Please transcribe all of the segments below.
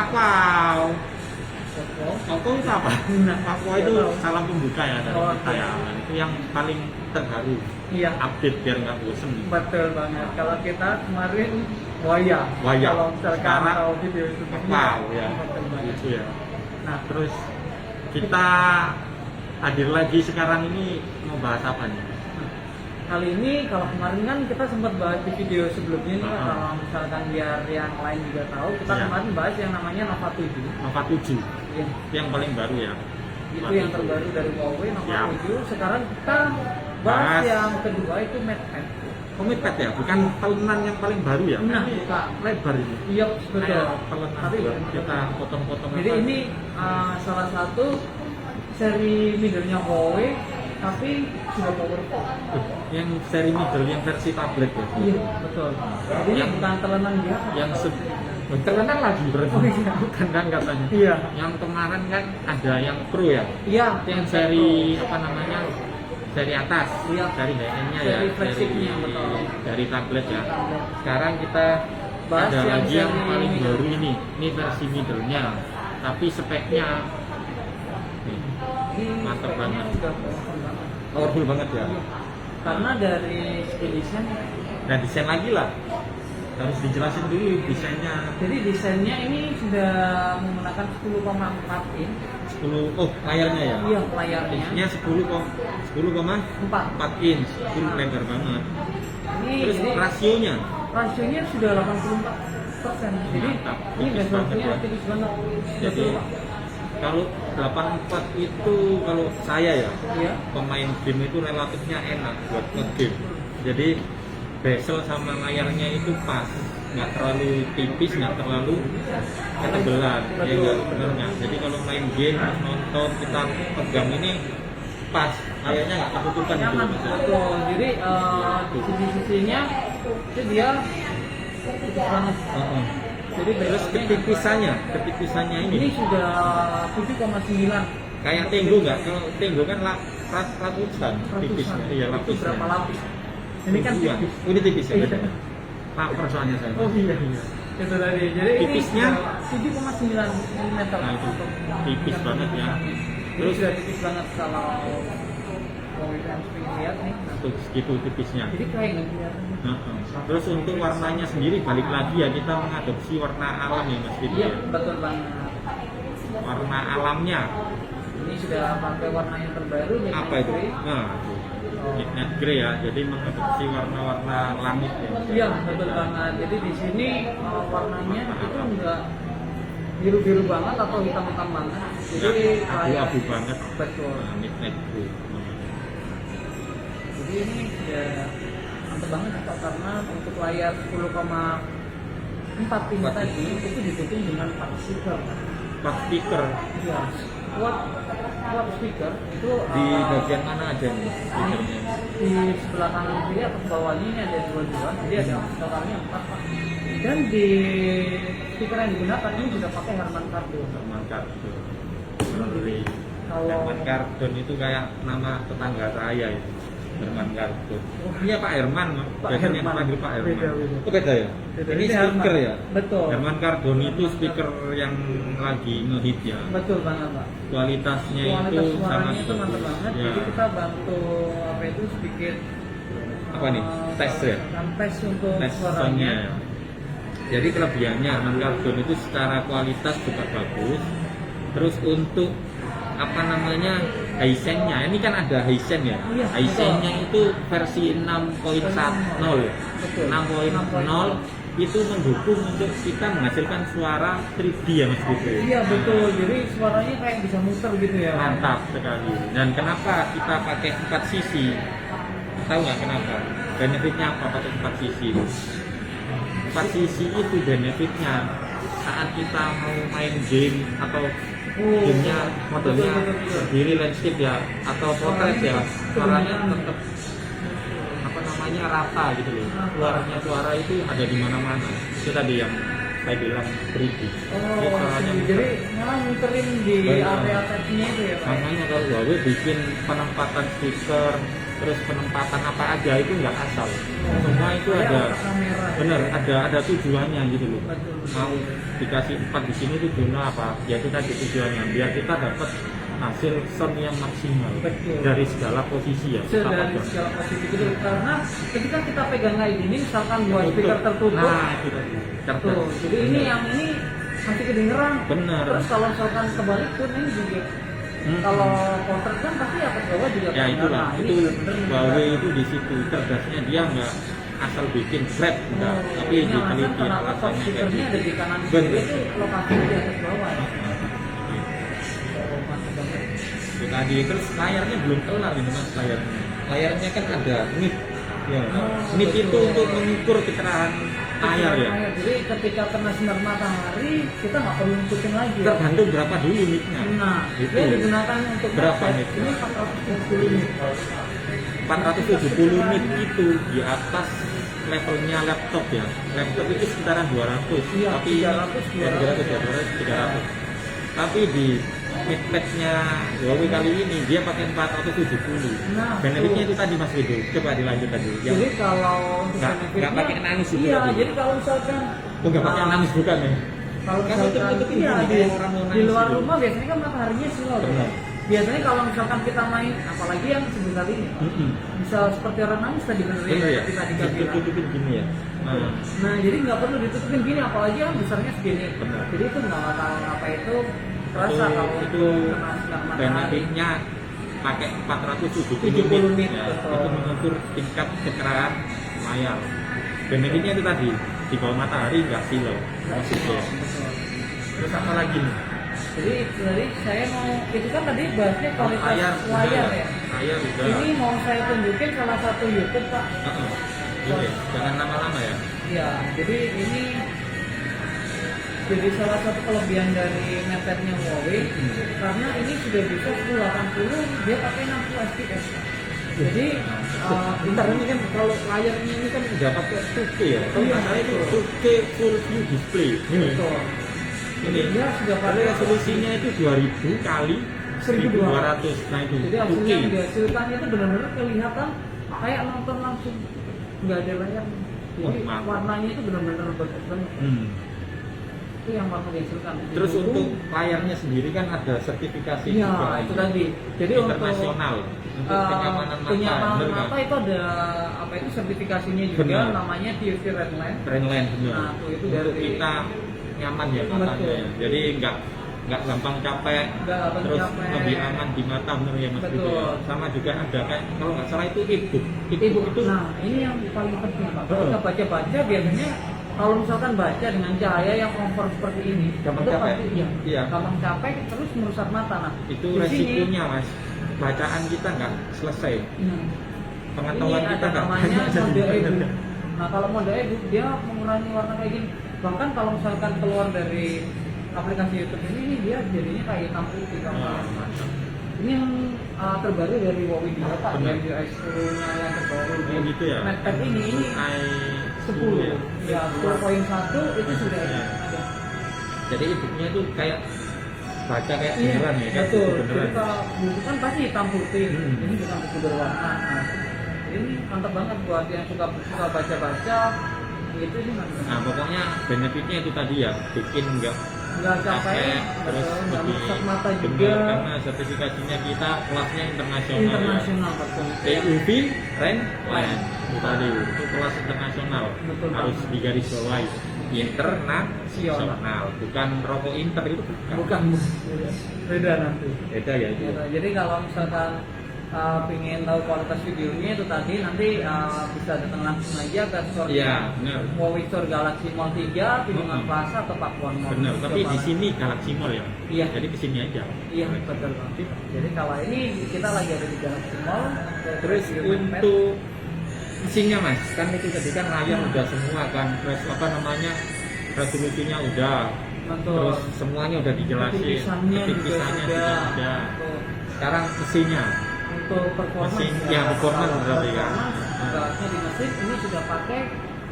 Wow. Oppo. Oppo itu apa? Oppo itu salam pembuka ya dari kita ya. Itu yang paling terbaru. Iya. Update biar nggak bosen. Betul banget. Kalau kita kemarin Waya. Waya. Kalau misalkan Sekarang tahu video itu Wow ya. betul banget. Gitu ya. Nah terus kita hadir lagi sekarang ini mau bahas apa nih? Kali ini kalau kemarin kan kita sempat bahas di video sebelumnya nih Pak, kalau misalkan biar yang lain juga tahu, kita Iya. kemarin bahas yang namanya Nova 7. Nova 7 Iya. yang paling baru ya. Itu Nova yang 7. terbaru dari Huawei Nova Siap. 7. Sekarang kita bahas Bahas. yang kedua itu MatePad. Komipad ya, bukan telunan yang paling baru ya? Nah, Ini bukan. lebar ini. Iya, betul. Kayak telunan Tapi buat kita potong-potong. jadi apa. ini salah satu seri middle-nya Huawei tapi sudah powerful. Yang seri middle yang versi tablet ya. Iya, betul. Jadi Yang- bukan telenan biasa. Yang telunan lagi berarti. Oh, iya. Bukan kan katanya. Iya. Yang kemarin kan ada yang Pro ya. Iya, Yang seri apa namanya? Seri atas. Iya. Seri high-end-nya ya. Seri flagship-nya, betul. Dari tablet ya. Sekarang kita Bahas ada yang lagi yang seri paling middle. baru ini. Ini versi middle-nya. Tapi speknya nih, Ini mantap speknya banget. udah powerful banget. Powerful banget ya. Karena dari segi desain, Nah desain lagi lah. Harus dijelasin dulu desainnya. jadi desainnya ini sudah menggunakan 10,4 in. 10 oh layarnya ya. Iya, layarnya. Isinya 10,4 4. inch. Itu lebar banget. Ini Terus jadi rasionya rasionya sudah 84%. Jadi Mantap, ini tipis resolusinya banget ya. tipis banget. Jadi Betul, Pak. kalau 84 itu kalau saya ya Iya. pemain game itu relatifnya enak buat nge-game. Jadi bezel sama layarnya itu pas, nggak terlalu tipis, nggak terlalu ketebelan, ya Betul. nggak sebenarnya. Jadi kalau main game, nonton, kita pegang ini pas, layarnya nggak ketutupan gitu. Nyaman, Mas. betul. Jadi sisi-sisinya itu dia tipis banget. Heeh. Jadi Terus ketipisannya ini ini sudah 7,9 kayak Tenggo nggak? Kalau Tenggo kan ratusan tipisnya, iya itu lapisnya. berapa lapis? Ini kan Dua. tipis. Oh, ini tipis ya? Iya. Lapar soalnya saya. Oh iya. Itu tadi. Jadi Tipisnya? ini 7,9 mm. Nah itu tipis banget ya. Terus Terus sudah tipis banget kalau mau lihat nih. tuh segitu tipisnya. Jadi kayak nggak kelihatan. Heeh. Terus untuk warnanya sendiri balik lagi ya kita mengadopsi warna alam ya Mas Fitri. Iya, Ya. betul banget. Warna alamnya Ini sudah pakai warna yang terbaru Midnight apa itu? Grey. Nah, itu. Midnight Grey ya. Jadi mengadopsi warna-warna langit ya. Iya, betul banget. Jadi di sini warnanya itu enggak biru-biru banget atau hitam-hitam banget. Jadi Nah, kayak abu-abu banget. betul. Nah, Midnight Grey. Jadi ini sudah mantep banget Pak, karena untuk layar 10,4 inch tadi itu didukung dengan 4 speaker. 4 speaker Iya. Kuat speaker itu di bagian mana aja nih speakernya? di sebelah kanan kiri atau bawahnya ini ada dua, jadi ada totalnya 4 Pak. Dan di speaker yang digunakan ini sudah pakai Harman Kardon. Herman Kardon. Kalau Herman Kardon itu kayak nama tetangga saya itu. Herman Kardon. Oh iya Pak Herman. Pak Biasanya Herman. dipanggil Pak Herman. Beda. Oh beda ya? Beda. Ini Ini speaker Herman. ya? Betul. Herman Kardon itu speaker yang lagi ngehit ya. Betul banget Pak. Kualitasnya Kualitas itu suaranya sangat itu mantap banget. Ya. Jadi kita bantu apa itu sedikit Apa nih? Tes ya? tes untuk Tes suaranya. soundnya ya. Jadi kelebihannya Herman Kardon itu secara kualitas juga bagus. Terus untuk apa namanya Hisense-nya, ini kan ada Hisense ya. Iya, Hisense-nya itu versi 6.10. Betul. 6.0 itu mendukung untuk kita menghasilkan suara 3D ya Mas Fitri. Iya betul. Jadi suaranya kayak bisa muter gitu ya. Pak. Mantap sekali. Dan kenapa kita pakai 4 sisi? Tahu nggak kenapa? Benefitnya apa pakai 4 sisi? 4 sisi itu benefitnya saat kita mau main game atau gamenya modelnya berdiri landscape ya atau portrait ya, suaranya tetap apa namanya rata gitu loh. Suara itu ada di mana-mana. Itu tadi yang saya bilang 3D. Oh, Suaranya jadi malah muterin di Benar. area tadinya itu ya Pak. Makanya kalau Huawei bikin penempatan speaker terus penempatan apa aja itu nggak asal. Semua itu Kayak ada, kamera. bener, ada tujuannya gitu loh. Betul. Mau dikasih 4 di sini tujuannya apa? Ya itu tadi tujuannya biar kita dapat hasil sound yang maksimal. Betul. Dari segala posisi ya. Dari segala posisi itu, karena ketika kita pegang kayak gini, misalkan dua speaker tertutup, nah itu tadi. tuh, jadi ini yang ini masih kedengeran. Bener. Terus kalau misalkan kebalik pun ini juga, kalau counter kan pasti atas bawah juga Ya kedengeran. itulah, Nah, itu ini bener-bener Huawei itu di situ cerdasnya, dia nggak asal bikin flat enggak, tapi ini alasan diteliti kenapa top alasannya kayak speakernya ada gitu. di kanan Bener. kiri itu lokasinya di atas bawah ya. Oh, mantap banget. Itu tadi, terus layarnya belum kelar ini mas, layarnya kan ada nit ya. Nit itu untuk mengukur kecerahan layar ya, Jadi ketika kena sinar matahari kita nggak perlu ngikutin lagi. Ya. tergantung berapa dulu nitnya. Nah, Itu. dia digunakan untuk Berapa headset. nit? Ini 420 nit. 470 nit itu di atas levelnya laptop ya. Laptop itu sekitaran 200, Iya, tapi 300, 300. Tapi di midpad-nya Huawei kali ini dia pakai 470. Nah, Benefitnya tuh. itu tadi Mas Widu. Coba dilanjut tadi. Yang Jadi kalau untuk nggak benefitnya, pakai nangis itu iya, tadi. jadi kalau misalkan nggak pakai nangis bukan ya? kalau Kan misalkan tutup-tutupin iya, gini, di, kayak orang mau di nangis luar gitu. rumah biasanya kan mataharinya silau. Benar. Biasanya kalau misalkan kita main, apalagi yang sebentar ini, bisa seperti orang nangis tadi bener Bener ya? kita bilang. Tutupin gini ya. Nah, jadi nggak perlu ditutupin gini, apalagi yang besarnya segini. Benar. Jadi itu nggak tahu apa itu terasa kalau itu kena sinar matahari. benefitnya pakai 470 70 nit, ya, betul. itu mengukur tingkat kecerahan layar. Benefitnya itu tadi di bawah matahari nggak silau maksudnya. Betul. Terus apa lagi nih? Jadi saya mau itu kan tadi bahasnya kualitas layar ya. Layar udah. Ini mau saya tunjukin salah satu YouTube Pak. Ini, jangan lama-lama ya. Ya, jadi ini jadi salah satu kelebihan dari MatePad-nya Huawei karena ini sudah bisa 1080 dia pakai 60 fps. Jadi Bentar ini kan kalau layarnya ini kan udah pakai 2K ya. Kalau Iya, nggak salah itu betul. 2K full view display. Ini. betul. Ini Dia sudah Kalau pakai resolusinya itu 2000 kali 1200. Nah itu Jadi 2K. hasilnya yang dihasilkan itu benar-benar kelihatan kayak nonton langsung nggak ada layar. Jadi Wah, mantap. warnanya itu benar-benar bagus banget. Itu yang warna dihasilkan. Terus Itu- untuk layarnya sendiri kan ada sertifikasi Iya, juga. itu tadi. Jadi internasional untuk kenyamanan mata. kenyamanan bener mata kan? itu ada apa itu sertifikasinya juga Benar. namanya TÜV Rheinland. Brandland bener. Nah, tuh itu untuk dari- kita nyaman ya matanya. Betul. Ya. Jadi nggak gampang capek. Nggak gampang Terus capek. lebih aman di mata bener ya Mas Betul. Budi ya. Sama juga ada kayak kalau nggak salah itu e-book. Ibu, itu nah ini yang paling penting Pak. Betul. Kita baca-baca biasanya kalau misalkan baca dengan cahaya yang over seperti ini, Gampang itu capek. pasti Iya. gampang capek terus merusak mata. Nah, itu di sini, resikonya Mas. Bacaan kita nggak selesai. Pengetahuan ini kita ada nggak namanya banyak. mode e-book. Nah kalau mode e-book dia mengurangi warna kayak gini. Bahkan kalau misalkan keluar dari aplikasi YouTube ini dia jadinya kayak hitam putih Ah, gambarnya. mantap. Ini yang terbaru dari Huawei dia Pak, Benar. yang UI 10-nya yang terbaru. Oh, gitu ya? MatePad ini i10 ya. 10 ya 10.1 itu sudah Iya. ada. Jadi e-booknya itu kayak baca kayak Iya, beneran ya, kayak betul. buku Jadi beneran. kalau buku kan pasti hitam putih, ini bukan buku berwarna. Nah, ini mantap banget buat yang suka baca-baca. Itu sih mantap. Nah pokoknya benefitnya itu tadi ya, bikin nggak Nggak capek, terus nggak lebih merusak mata bener, juga. karena sertifikasinya kita kelasnya internasional, Internasional betul. ya. TÜV Rheinland itu tadi itu kelas internasional, Betul. harus digarisbawahi internasional, bukan rokok inter itu Bukan beda nanti. beda ya itu. Gitu. Jadi kalau misalkan pengen tahu kualitas videonya itu tadi nanti bisa datang langsung aja ke store Iya benar. Huawei Store Galaxy Mall 3, Piungan Plaza atau Pakuan Mall. Benar, tapi Coba. di sini Galaxy Mall ya. Iya. Jadi ke sini aja. Iya betul Bang. Jadi kalau ini kita lagi ada di Galaxy Mall. Terus review MatePad. untuk isinya Mas, kan itu tadi kan layar udah semua kan, terus apa namanya resolusinya udah, Betul. terus semuanya udah dijelasin, Ketipisannya juga ketipisannya sudah. juga udah. Betul. Sekarang mesinnya, Untuk performance mesin ya performance kalau berarti kan. performance, bahasnya di mesin ini sudah pakai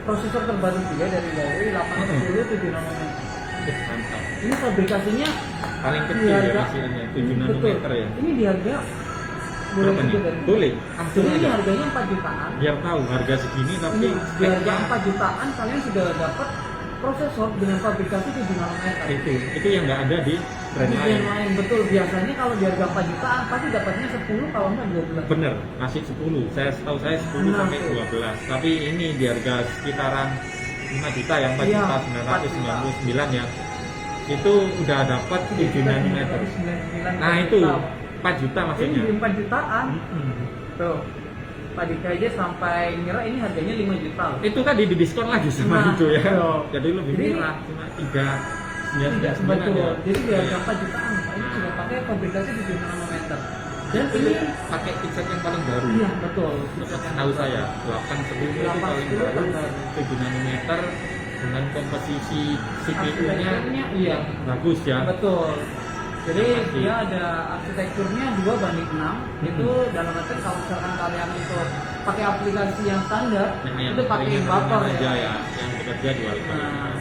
prosesor terbaru juga dari Huawei 810 7 nanometer. Mantap. Ini fabrikasinya Paling di kecil ya harga- mesinnya 7 Betul. nanometer ya. Ini di harga Berapa nih? juga dari Boleh. jadi Langsung ini aja. harganya 4 jutaan. Biar tahu harga segini tapi Ini di harga speknya 4 jutaan kalian sudah dapat prosesor dengan fabrikasi 7 nanometer. itu yang nggak ada di brand Di lain. brand lain betul, biasanya kalau di harga 4 jutaan pasti dapatnya 10 kalau nggak 12. Bener, masih 10. Setahu saya 10 Nah, sampai tuh. 12. Tapi ini di harga sekitaran 5 juta yang 4 Iya, juta 999 ya. Itu udah dapat 7 nanometer. Nah, itu 4 juta ini maksudnya. di 4 jutaan. Mm-mm. Tuh. Pak Dika aja sampai ngira ini harganya 5 juta loh. Itu tadi di diskon lagi sama Nah, itu ya. betul. Jadi lebih Jadi- murah, cuma 399 Tidak ya. betul. Jadi di harga 4 jutaan ini sudah pakai fabrikasi 7 nanometer. Dan ini pakai chipset yang paling baru. iya betul. Tahu saya 810 itu paling 810 baru, terbaru. 7 nanometer dengan komposisi CPU-nya Arsitekturnya iya bagus ya. betul. Jadi Pasti. dia ada arsitekturnya 2:6. Itu dalam arti kalau misalkan kalian itu pakai aplikasi yang standar, Nah, yang itu pakai ringan-ringan buffer aja ya. ya, yang bekerja dual core. Nah,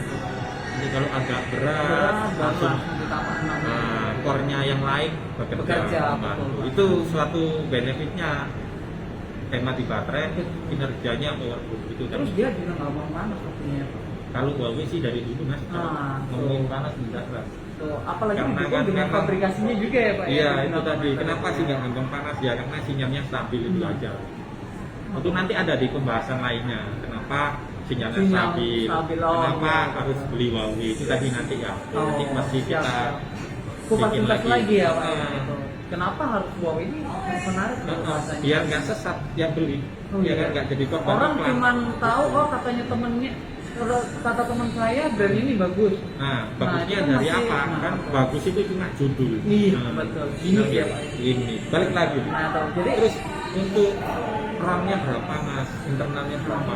Jadi kalau agak berat, baru langsung langsung ditambah 6. core-nya yang lain bekerja. Bekerja, membantu. betul. Itu suatu benefitnya. Hemat di baterai, kinerjanya powerful itu Terus tadi. dia juga nggak mau panas pastinya. Kalau Huawei sih dari dulu mas, Nah, ngomongin panas enggak lah. Tuh, apalagi Karena didukung kan dengan memang- fabrikasinya juga ya Pak. Iya ya, itu tadi. Kenapa sih nggak gampang panas ya? Karena sinyalnya stabil itu aja. Itu nanti ada di pembahasan lainnya. Kenapa sinyalnya Sinyal stabil? stabil, oh, Kenapa iya. harus beli Huawei? Itu tadi nanti ya. Oh, Nanti masih siap, kita siap. Kupas bikin tuntas lagi ya Pak. ya, Ah. gitu. Kenapa harus Huawei ini menarik loh rasanya? biar nggak sesat yang beli. Oh, Biar iya. kan nggak jadi korban Orang iklan. cuman tahu oh katanya temennya kalau kata teman saya brand ini bagus. Nah, bagusnya itu kan dari masih- apa? nah, Kan betul. bagus itu cuma judul. Iya, Nah, betul. Ini Ini ya, ya, Pak. ini. Balik lagi. Nah, tahu. Jadi Terus untuk RAM-nya berapa mas? Internalnya berapa?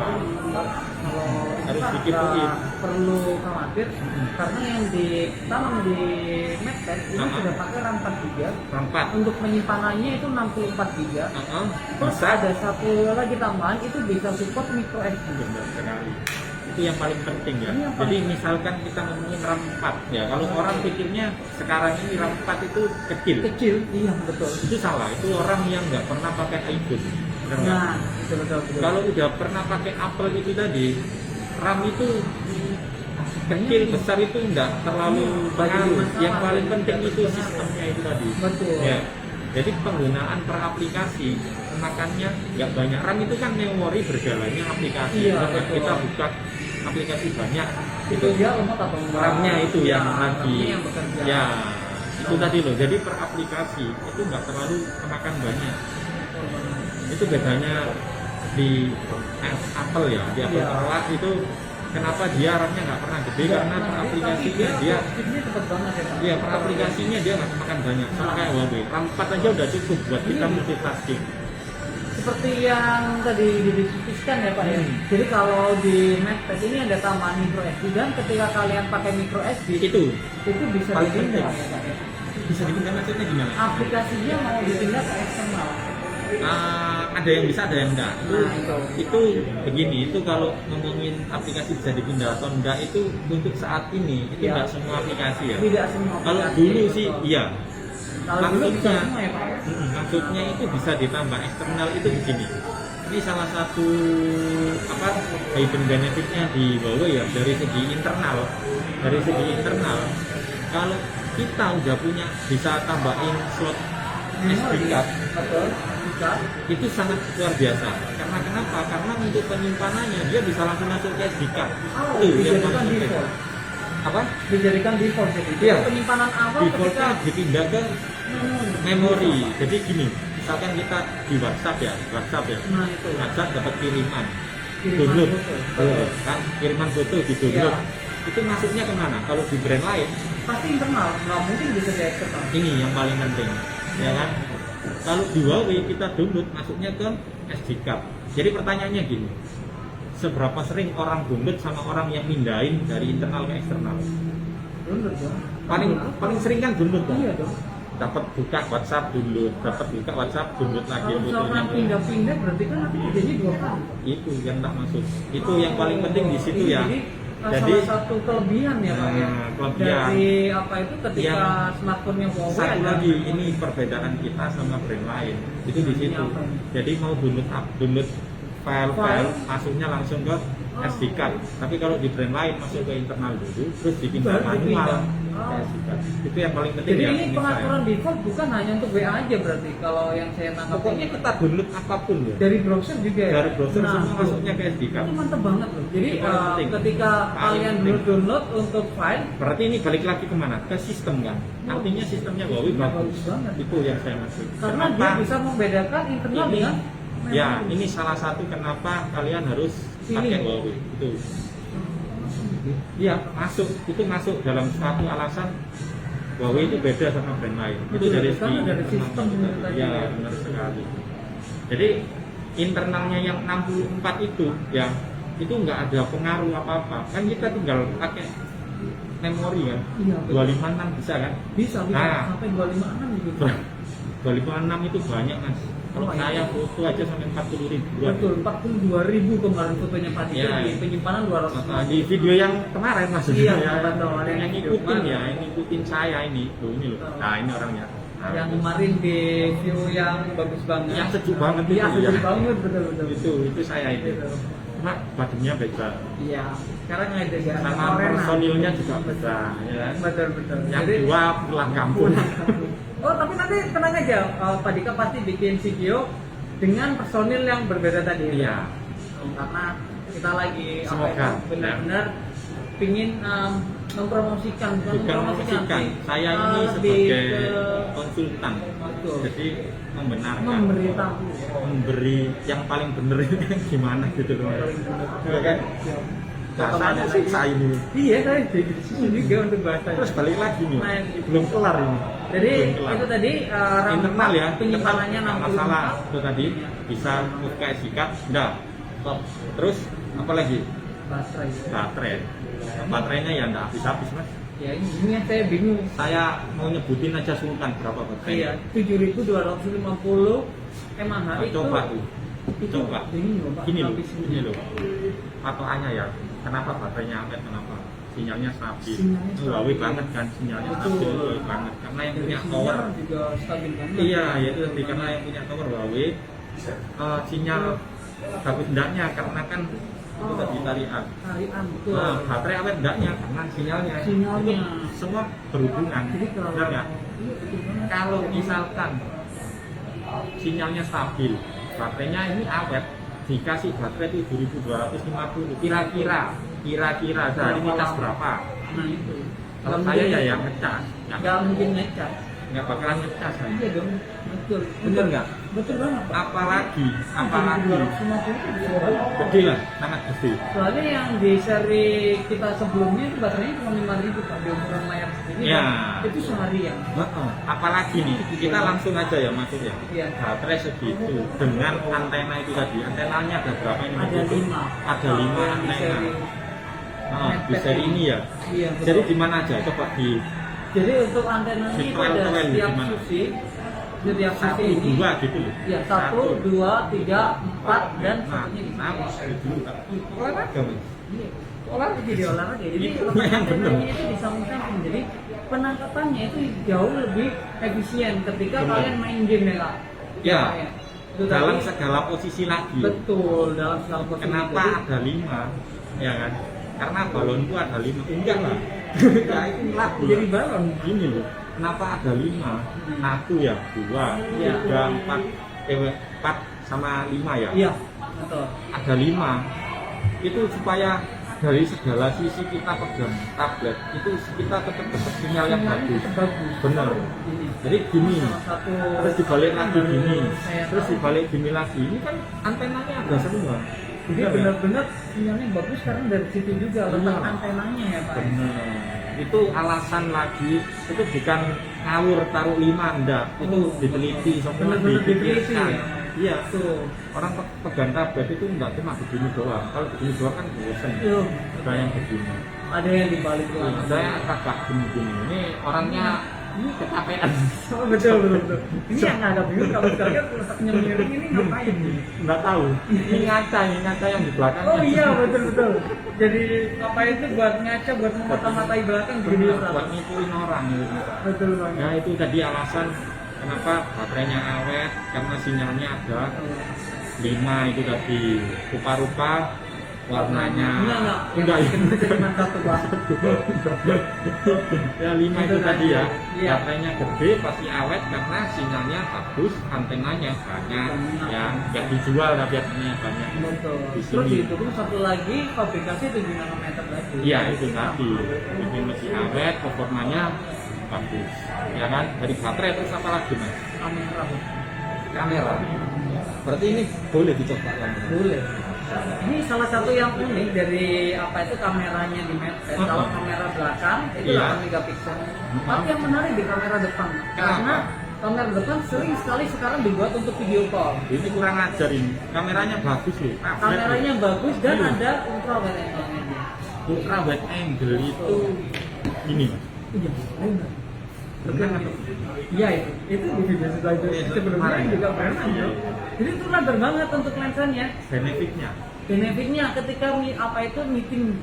kalau Harus kita dikituin. nggak perlu khawatir karena yang ditanam di MacBook ini Uh-huh. sudah pakai RAM 4 GB. RAM 4. Untuk penyimpanannya itu 64 GB. Terus Bisa. ada satu lagi tambahan itu bisa support micro SD. Benar sekali. Itu yang paling penting ya. Ini yang Jadi paling- misalkan kita ngomongin RAM 4 ya, kalau orang pikirnya sekarang ini RAM 4 itu kecil. Kecil, iya betul. Itu salah. Itu orang yang nggak pernah pakai iPhone. Benar nggak? Nah, itu betul. Kalau udah pernah pakai Apple itu tadi, RAM itu kecil besar itu enggak terlalu pengaruh. Yang paling penting itu sistemnya itu tadi. Betul. Ya. Jadi penggunaan per aplikasi makannya nggak banyak. RAM itu kan memori berjalannya aplikasi. Iya, Karena betul. kita buka aplikasi banyak. Itu dia lemot atau enggak? RAM-nya itu yang Nah, lagi. RAM-nya yang bekerja. Ya. Itu tadi loh. Jadi per aplikasi itu nggak terlalu memakan banyak. Itu bedanya di Apple ya, di Apple Iya. Terlak itu kenapa dia RAM-nya nggak pernah gede Iya, karena per nah, aplikasinya tapi dia speednya cepet banget ya Pak. iya per aplikasinya dia nggak makan banyak sama kayak Huawei. RAM 4 aja udah cukup buat kita Iya. multitasking. Seperti yang tadi didiskusikan ya Pak ya. Jadi kalau di MacBook ini ada tambahan micro SD dan ketika kalian pakai micro SD Itu itu bisa paling dipindah penting. ya Pak ya. bisa dipindah maksudnya gimana? Aplikasinya mau dipindah ke eksternal. Ada yang bisa, ada yang enggak. Nah, Itu begini, itu kalau ngomongin aplikasi bisa dipindah atau enggak itu untuk saat ini itu Iya. enggak semua aplikasi ya. Tidak semua Kalau aplikasi, dulu sih betul. iya. Kalau dulu bisa Maksudnya- semua ya Pak ya. Maksudnya itu bisa ditambah eksternal itu begini. Ini salah satu apa hidden benefitnya di Huawei ya dari segi internal. Dari segi internal, kalau kita udah punya bisa tambahin slot SD card Betul. Bisa. itu sangat luar biasa. Karena kenapa? Karena untuk penyimpanannya dia bisa langsung masuk ke SD card. Oh, Itu yang dijadikan paling penting. default. Apa? Dijadikan default jadi. Iya. Penyimpanan awal Defaultnya dipindah ke memori. Nah, Jadi gini, misalkan kita di WhatsApp ya, Nah itu. WhatsApp dapat kiriman, Kiriman download, foto. kan kiriman foto di download. Iya. Itu masuknya kemana? Kalau di brand lain, Pasti internal, nggak mungkin bisa di eksternal. ini yang paling penting, ya kan? Kalau di Huawei kita download masuknya ke SD card. Jadi pertanyaannya gini, seberapa sering orang download sama orang yang mindahin dari internal ke eksternal? Download dong. Paling sering kan download dong. Iya dong. Dapat buka WhatsApp download, dapat buka WhatsApp download lagi Kalau fotonya. misalkan pindah-pindah berarti kan nanti kerjanya 2 kali. Itu yang tak masuk. Itu yang paling penting di situ ya. Jadi Jadi salah satu kelebihan ya Pak ya. kelebihan. Dari apa itu ketika Yang smartphone-nya Huawei satu ada lagi, ini perbedaan kita sama brand lain itu di situ. Apa ini? Jadi mau download file masuknya langsung ke SD card. Tapi kalau di brand lain masuk ke internal dulu, terus dipindah Baru manual dipindah. ke SD card. Itu yang paling penting Jadi ya. ini pengaturan default bukan hanya untuk WA aja berarti kalau yang saya tangkap Pokoknya ini. kita download apapun ya. Dari browser juga ya. Dari browser Nah, semua masuknya ke SD card. itu mantap banget loh. Jadi Itu paling penting. ketika Paling kalian penting. download untuk file Berarti ini balik lagi kemana? Ke sistem kan. Artinya sistemnya Huawei Iya, bagus. bagus banget. Itu yang saya maksud. karena dia Kenapa? bisa membedakan internal Ini- dengan Ya, memori. ini salah satu kenapa kalian harus Pilih. pakai Huawei. Itu. Iya, itu masuk dalam suatu alasan Huawei itu beda sama brand lain. Itu Betul, dari karena dari sistem tadi Iya, ya. benar sekali. Jadi internalnya yang 64 itu ya, itu nggak ada pengaruh apa-apa. Kan kita tinggal pakai memori kan. Iya, betul. 256 bisa kan? bisa Nah. sampai 256 gitu. 256 itu banyak Mas. Kalau Oh, saya iya. foto aja sampai 40.000. Betul, 42.000 kemarin fotonya Pak Dika Iya. di penyimpanan 200. Di video yang kemarin maksudnya Iya, ya, betul, ada yang yang video ngikutin kemarin. ya, yang ngikutin saya ini, tuh ini loh. Betul. Nah ini orangnya. Nah, Yang kemarin di view yang bagus banget. yang sejuk banget Iya, itu sejuk ya. banget betul. Itu saya itu. Gitu. Cuma badannya beda, Iya, sekarang ada ya. sama Orena. personilnya juga beda, ya kan? Betul. Yang Jadi- dua pulang kampung. Oh, tapi nanti tenang aja, Pak Dika pasti bikin video dengan personil yang berbeda tadi. Iya. Karena kita lagi Semoga, benar-benar pingin mempromosikan, Bukan mempromosikan, sih. saya ini Lebih sebagai ke konsultan, Betul. jadi membenarkan, memberitahu. memberi yang paling benar gimana gitu loh. Ya kan? Bahasanya sih saya ini. Iya, saya jadi sini juga untuk bahasanya. Terus balik lagi nih, Nah, belum kelar ini. Jadi Belum kelar. itu tadi RAM Internal ya, penyimpanannya nggak 64. masalah. Itu tadi bisa buka sikat, udah top. Terus apa lagi? Baterai. Baterai. Baterainya ya nggak habis-habis Mas. Ya ini yang saya bingung. Saya mau nyebutin aja Sultan berapa Iya, baterai. 7.250 mAh itu. Coba tuh. Itu Coba. bingung loh, Pak. Gini loh, Habis ini loh. Patokannya ya. Kenapa baterainya awet? Kenapa? Sinyalnya stabil. Sinyalnya stabil. Huawei banget kan sinyalnya Betul. stabil Huawei banget. Karena yang Dari punya sinyal tower. juga stabil banget. Iya, ya itu tadi karena yang punya tower Huawei sinyal bagus hendaknya karena kan itu tadi tarian. Tarian betul. Nah, baterai awet hendaknya karena sinyalnya. Sinyalnya. Itu semua berhubungan. Jadi kalau Benar nggak? Iya, betul banget. Kalau misalkan sinyalnya stabil, baterainya ini awet, dikasih baterai 7.250 kira-kira sehari ngecas berapa? Nah itu. Kalau saya ya yang ngecas, nggak mungkin ngecas. nggak bakalan ngecas saya. Iya dong, betul. Bener nggak? Betul banget Pak. Apalagi 7.250 itu besar banget. gede lah, sangat gede. Soalnya yang di seri kita sebelumnya itu baterainya cuma 5.000 Pak di ukuran layar segini. Iya. Pak. Itu seharian. Apalagi nih, kita langsung aja ya maksudnya. Iya. Baterai segitu dengan antena itu tadi, antenanya ada berapa ini? Ada 5. Ada 5 Yang di antena. seri Di seri ini ya. Iya. betul. Jadi di mana aja? Coba di Jadi untuk antenanya itu ada Toel-toel setiap gimana? sisi. Setiap satu, sisi ini. dua gitu loh. Ya, 1, 2, 3, 4 dan nah, satunya di nah, sini. dulu olahraga Mas. Iya. Olahraga jadi olahraga. Jadi Itu lepas yang bener. antenanya itu di samping-samping. Jadi penangkapannya itu jauh lebih efisien ketika Bener. kalian main game ya Kak. Ya, Itu dalam tadi, segala posisi lagi. betul dalam segala posisi. Kenapa Jadi, ada 5? Ya kan? Karena balonku ada 5. Enggak lah. Ya itu lagu. jadi balon? Gini loh. Kenapa ada 5? 1 ya, 2, Iya. 3, 4 sama 5 ya. Iya, betul. Ada 5. Itu supaya dari segala sisi kita pegang tablet itu kita tetap sinyal yang bagus. Bagus. Benar. Ini. Jadi gini, Salah satu terus dibalik lagi gini, saya terus tahu. dibalik gini lagi. Ini kan antenanya ada semua. Jadi Benar ya? benar-benar sinyalnya bagus karena dari situ juga letak Iya. antenanya ya Pak. Benar. Itu alasan lagi, itu bukan ngawur taruh 5 enggak. Itu Oh, diteliti semua benar-benar diteliti dipikirkan. ya. Iya. Tuh. Orang pegang tablet itu enggak cuma begini doang. Kalau begini doang kan bosan. Yuh, Ada yang begini. ada yang dibalik lagi. Saya kakak gini-gini. Ini orangnya ini kecapean. Oh, betul. Ini yang agak bingung kalau sekalian letaknya miring ini ngapain nih? Nggak tahu. Ini ngaca yang di belakang. Oh iya betul. Jadi apa itu buat ngaca, buat memata-matai belakang gini buat ngikutin orang gitu. Betul banget. Nah itu tadi alasan kenapa baterainya awet, karena sinyalnya ada 5 itu tadi, rupa-rupa warnanya enggak cuma satu bang. Ya 5 itu tadi ya. Iya. Baterainya gede pasti awet karena sinyalnya bagus, antenanya banyak yang dijual tapi antenanya banyak. Betul. Di Terus sini. itu pun satu lagi fabrikasi 7 nanometer lagi. Iya itu tadi, ini masih awet, performanya bagus. Ya kan, dari baterai terus apa lagi mas? Kamera. Kamera. Berarti ini boleh dicoba kan? Boleh. Ini salah satu yang unik dari apa itu kameranya di Medpad. Kalau kamera belakang itu Iya. 8 megapiksel. Tapi yang menarik di kamera depan. Karena kamera depan sering sekali sekarang dibuat untuk video call. Ini kurang ajar ini. Kameranya bagus loh. Kameranya bagus dan ada ultra wide angle-nya. Ultra wide angle itu ini mas. Iya, benar. Benar atau? Iya itu di video sebelumnya kemarin. juga pernah ya. Jadi itu lancar banget untuk lensanya. Benefitnya ketika apa itu meeting.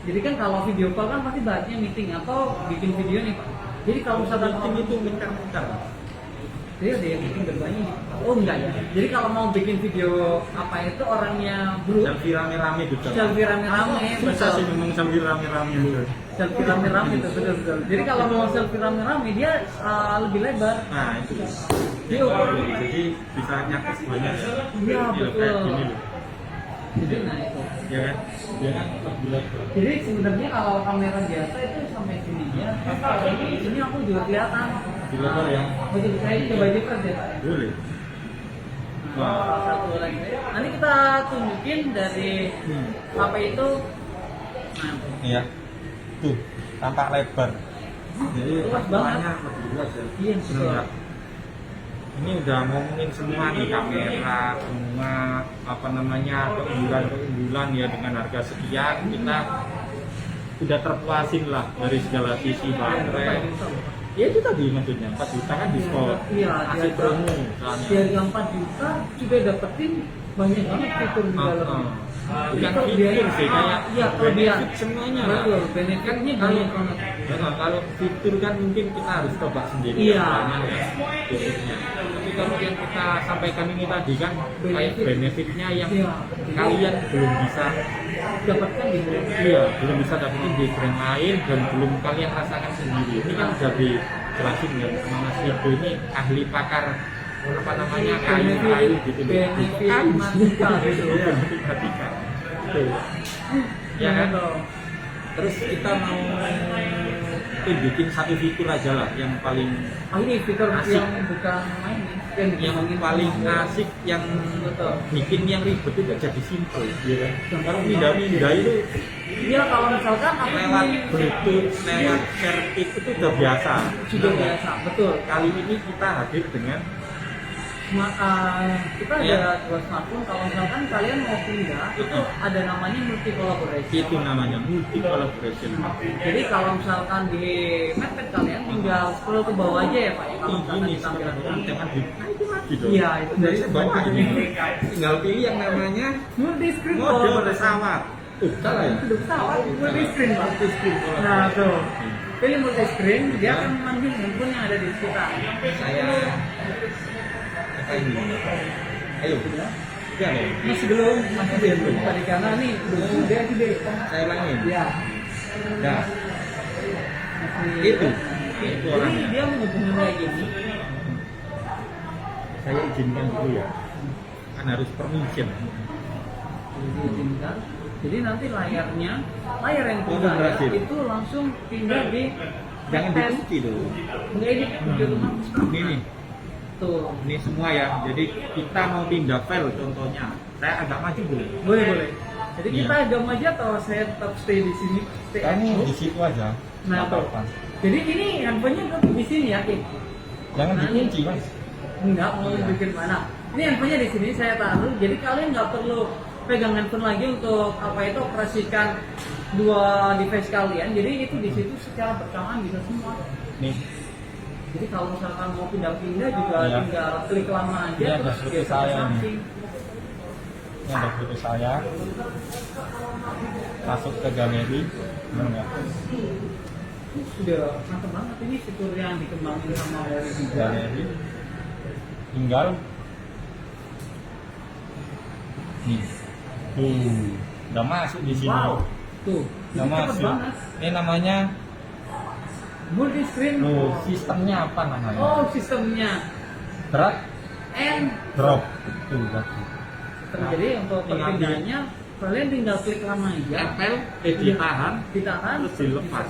Jadi kan kalau video call kan pasti bahasnya meeting atau bikin video nih Pak. Jadi kalau misalkan Meeting itu mintar-mintar. dia ada yang bikin berbagi. Oh enggak ya. Jadi kalau mau bikin video apa itu orangnya bro. Selfie rame-rame gitu. Selfie rame-rame. Susah sih memang selfie rame-rame itu. Selfie rame-rame itu betul. Jadi kalau mau selfie rame-rame dia lebih lebar. Nah itu. Jadi bisa nyakus banyak ya. Iya Kayak betul. gini loh. Jadi nah itu. Ya kan? Dia kan lebih lebar. Jadi sebenarnya kalau kamera biasa itu sampai sini ya. Tapi ini aku juga kelihatan. Di lebar ya. Betul saya coba different ya. Boleh. Nah, satu lagi. Nanti kita tunjukin dari apa itu. Nah, Iya. Tuh, tampak lebar. Jadi Luas banget. akuannya lebih luas ya. Iya, betul. Nah, ini udah ngomongin semua nih kamera, semua apa namanya keunggulan ya dengan harga sekian kita udah terpuasin lah dari segala sisi baterai. Ya itu tadi maksudnya 4 juta kan diskon. Iya, Kasih promo soalnya. di harga 4 juta juga dapetin banyak banget fitur di dalam. Bukan fitur sih kayak iya, kelebihan benefit semuanya lah. betul, benefitnya banyak banget. Nah, kalau fitur kan mungkin kita harus coba sendiri. Iya. Banyak ya fiturnya. Tapi kalau yang kita sampaikan ini tadi kan kayak benefitnya yang Iya. kalian belum bisa Dapatkan di brand. iya belum bisa dapetin di brand lain dan belum kalian rasakan sendiri. Ini kan sudah dijelasin ya sama Mas Ibu ini ahli pakar apa namanya kayu gitu loh. Benefit matematika gitu ya. Matematika. Betul. Ya kan? Terus kita mau tunjukin satu fitur aja lah yang paling Ini fitur Asik. yang bukan main yang paling asik yang betul. bikin yang ribet itu jadi simple ya kan. Kalau pindah-pindah itu Iya kalau misalkan aku lewat ini Bluetooth, lewat ShareIt itu udah biasa. sudah biasa, betul. Kali ini kita hadir dengan Kita ada dua smartphone. Kalau misalkan kalian mau pindah, itu ada namanya multi collaboration. itu namanya multi collaboration. Jadi kalau misalkan di Medpad kalian tinggal scroll ke bawah aja ya Pak. Ya, kalau misalkan Ini di tampilan sekarang jangan di itu lagi dong. Iya itu dari bawah ini. Tinggal pilih yang namanya multi screen mode collaboration. pesawat. Salah ya? Itu pesawat multi screen Pak. Multi screen. Nah tuh. Pilih multi screen, dia akan memanggil handphone yang ada di sekitar. Saya ini. Ayo. Ya, loh. Masih belum tadi karena nih belum udah sih deh. Saya ulangin. Ya. Nah, Masih. itu Jadi orangnya. dia menghubungi kayak gini. Saya izinkan dulu ya. Kan harus permission. Diizinkan. Jadi nanti layar yang Oh, pindah berhasil. itu langsung pindah di Jangan Medpad. dikunci dulu. Enggak ini video otomatis. Ini nih. Tuh. Ini semua ya. Jadi kita mau pindah file contohnya. Saya agak maju boleh. Boleh. Jadi Iya. kita agak maju atau saya tetap stay di sini? Stay Kamu at di situ aja. Nah, Nggak apa-apa. Jadi ini handphonenya tetap di sini ya, Ki? Jangan Nah, dikunci, Mas. Enggak mau bikin mana. Ini handphonenya di sini saya taruh. Jadi kalian nggak perlu pegang handphone lagi untuk apa itu operasikan dua device kalian. Jadi itu di situ secara bersamaan bisa semua. Nih, Jadi kalau misalkan mau pindah-pindah juga Iya. tinggal klik lama aja Iya, terus seperti geser saya samping. ini. Ini ada foto saya. Masuk ke galeri. Benar nggak? Sudah mantap banget ini fitur yang dikembangin sama Huawei juga. Galeri. Tinggal. Nih. Udah masuk di sini. Wow, tuh, Udah ini cepet masuk. banget. Ini namanya, Multi screen. sistemnya apa namanya? Oh, sistemnya Drag and drop. Tuh, bagus. Jadi untuk Tinggal perpindahannya kalian tinggal klik lama aja, Tempel, ditahan, ditahan, terus dilepas.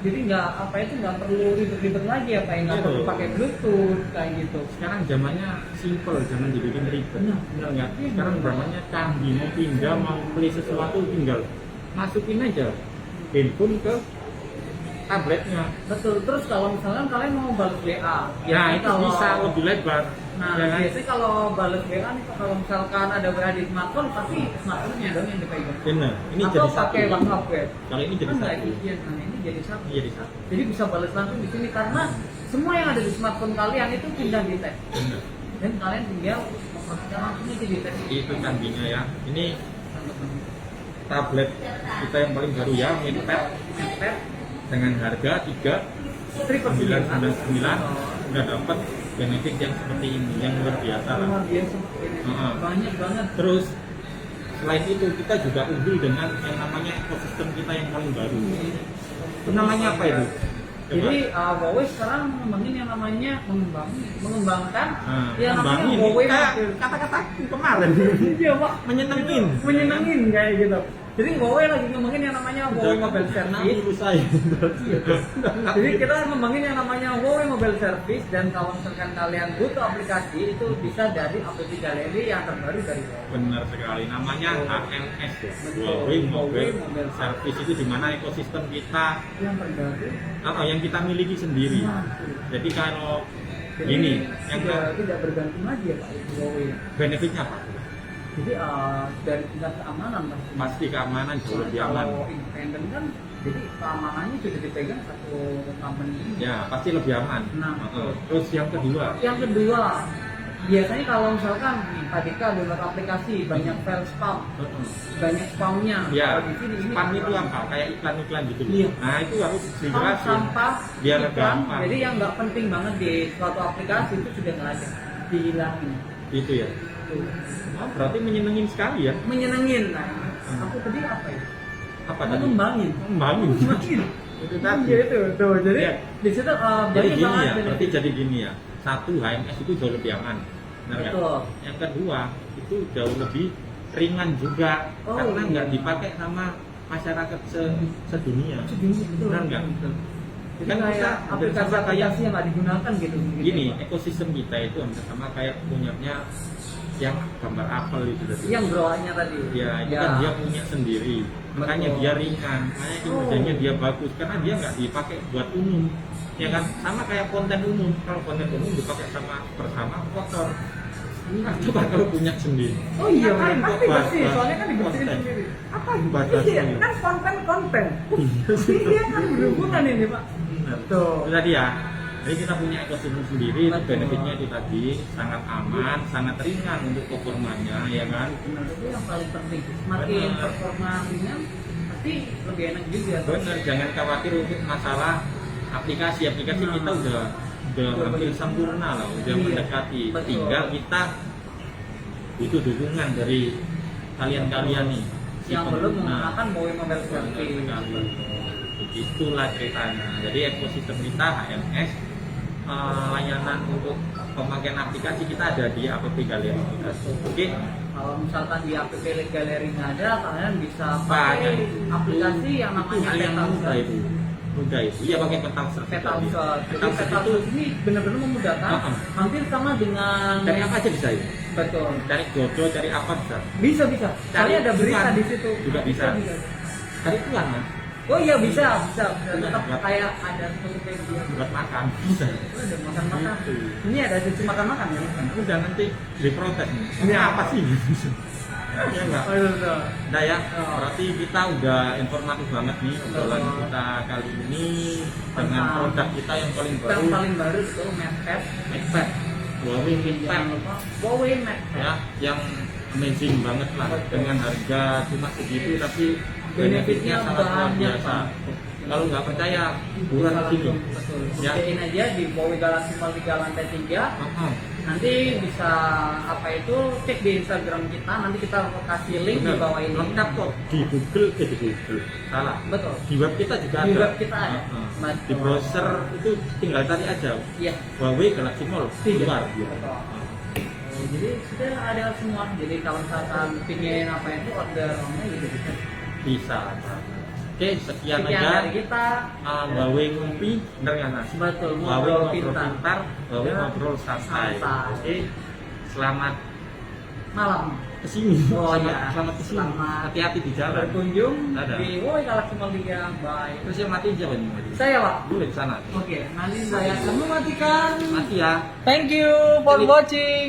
Jadi nggak apa itu nggak perlu ribet-ribet lagi apa yang nggak Iya, perlu loh. pakai Bluetooth kayak gitu. Sekarang zamannya simple, jangan dibikin ribet. Benar. Benar nggak? Sekarang zamannya canggih, mau pindah, mau beli sesuatu tinggal masukin aja handphone ke tabletnya. Betul. Terus kalau misalkan kalian mau balas WA, Ya itu kalau- bisa lebih lebar. Nah, ya kan? biasanya kalau balas WA nih, kalau misalkan ada WA di smartphone, pasti smartphone-nya dong yang dipegang. Benar. Ini Atau jadi satu. pakai WhatsApp web. Kalau ini jadi Kan nggak satu. efisien. Nah, ini jadi satu. Ini jadi satu. Jadi bisa balas langsung di sini karena semua yang ada di smartphone kalian itu tinggal di tag Benar. dan kalian tinggal memperhatikan langsung aja di tag. Itu canggihnya ya. Ini tablet kita yang paling baru ya, MatePad Nempel, dengan harga 3.999 udah dapat benefit yang seperti ini, yang luar biasa lah. luar biasa seperti ini. Banyak banget. Terus selain itu kita juga unggul dengan yang namanya ekosistem kita yang paling baru. Itu namanya apa itu? Coba. Jadi Huawei sekarang mengembangin yang namanya mengembangkan Nah, yang namanya kembangin. Huawei Kata-kataku kemarin Iya pak, menyenengin. menyenengin kayak gitu. Jadi Huawei lagi ngembangin yang namanya Huawei Mobile Service. Ibu saya. Jadi kita ngembangin yang namanya Huawei Mobile Service dan kalau misalkan kalian butuh aplikasi itu bisa dari aplikasi galeri yang terbaru dari Huawei. Benar sekali, namanya HMS ya. Betul. Huawei Mobile Mobile Service itu di mana ekosistem kita Yang terbaru. yang kita miliki sendiri. Jadi kalau gini, yang tidak bergantung lagi ya Pak Huawai. benefitnya apa? Jadi dari tingkat keamanan pasti. Pasti keamanan jauh lebih aman. Kalau independen kan, jadi keamanannya sudah dipegang satu company ini. Ya, pasti lebih aman. Nah. Terus yang kedua, Yang kedua, biasanya kalau misalkan nih, Pak Dika download aplikasi banyak file spam, banyak spamnya. ya, Kalau di sini ini spam itu apa? Kayak iklan-iklan gitu. Iya. Nah, itu harus spam, dijelasin. sampah, Biar iklan. gampang. Jadi yang nggak penting banget di suatu aplikasi itu sudah nggak ada, dihilangin. Gitu ya. Tuh. Oh, berarti menyenengin sekali ya. Menyenengin. Nah, aku tadi apa ya? Apa tadi? Mengembangin. Mengembangin. Mengembangin. Itu tadi. Gitu, tuh. Jadi Ya. di situ Jadi banyak gini banget ya, berarti benefit. jadi gini ya. Satu, HMS itu jauh lebih aman. Benar nggak? Betul. Yang kedua, itu jauh lebih ringan juga Oh, karena iya. nggak dipakai sama masyarakat sedunia. Betul. Benar nggak? Jadi Kan kayak bisa hampir sama kayak aplikasi-aplikasi yang nggak digunakan gitu. gini, ekosistem kita itu hampir sama kayak punyanya yang gambar apel itu tadi. Yang bawahnya tadi. Ya, itu kan dia punya sendiri. Makanya Betul. dia ringan, makanya Oh. kinerjanya dia bagus karena dia nggak dipakai buat umum. Ya kan, sama kayak konten umum. Kalau konten umum dipakai bersama kotor. Nah, coba kalau punya sendiri. Oh iya, Ngapain pasti kok bersih. bahas Soalnya kan dibersihin konten? sendiri. Apa batasnya? Iya, kan konten. Iya kan berhubungan ini Pak. Benar. Tuh. Itu tadi ya. Jadi kita punya ekosistem sendiri, itu Betul. benefitnya itu tadi sangat aman, sangat ringan untuk performanya, ya kan? Benar, itu yang paling penting. Semakin Benar. performa ringan, pasti lebih enak juga. Benar, jangan khawatir untuk masalah aplikasi Nah. kita udah hampir sempurna lah, udah Iya, mendekati. betul. Tinggal kita butuh dukungan dari kalian-kalian nih. si Yang belum pengguna. menggunakan Huawei Mobile Benar Service. sekali. Begitulah ceritanya. Jadi ekosistem kita HMS, layanan untuk pemakaian aplikasi kita ada di app galeri kita. Oke. Kalau misalkan di app galeri nggak ada, kalian bisa Banyak. pakai aplikasi yang Itu namanya hal yang mudah Petalser. itu. Mudah itu. Iya pakai Petalser. Petalser. Jadi Petalser itu Petalser ini benar-benar memudahkan. Heeh. Hampir sama dengan dari apa aja bisa ya? betul. Dari Jojo, dari apa bisa? Bisa. Cari Soalnya ada berita iklan di situ. juga bisa. Dari iklan mas. Oh iya bisa tetap kayak ada seperti gitu. buat makan bisa. Udah makan-makan. Gitu. Ini ada sisi makan-makan ya? Udah nanti diprotes nih. Ini Iya. apa sih? Ya enggak. Oh, iya. Nah ya, Oh. berarti kita udah informatif banget nih obrolan Betul. kita kali ini dengan Tentang produk kita yang paling baru, Yang paling baru itu MatePad. MatePad, Huawei MatePad Jangan lupa Huawei MatePad. ya, yang amazing banget lah. Betul. Dengan harga cuma segitu tapi Benefitnya benefitnya sangat luar banyak biasa. Kalau nggak percaya, buruan ke sini. Betul. Ya. Buktiin aja di Huawei Galaxy Mall 3 lantai 3. Nanti bisa apa itu cek di Instagram kita, nanti kita kasih link di bawah ini. Lengkap kok di Google, di Google. Salah. Betul. Di web kita juga Di ada. web kita ada. Heeh. Di browser itu tinggal cari aja. Iya. Huawei Galaxy Mall keluar. Betul. Jadi sudah ada semua. Jadi kalau misalkan pingin apa itu order online gitu bisa. Bisa. Oke, sekian Sekian aja. dari kita. Huawei ngopi, bener nggak Nas? Betul, Huawei ngobrol ngobrol pintar. pintar, Huawei Ya, ngobrol santai. santai. Oke, selamat Malam. kesini. Oh, selamat, iya. selamat kesini. Selamat Hati-hati di jalan. Berkunjung Dadah. di Huawei Galaxy Mall 3. Bye. Terus yang mati siapa nih? Saya Pak. Boleh di sana. Oke, nanti saya akan mematikan. Mati ya. Thank you for watching.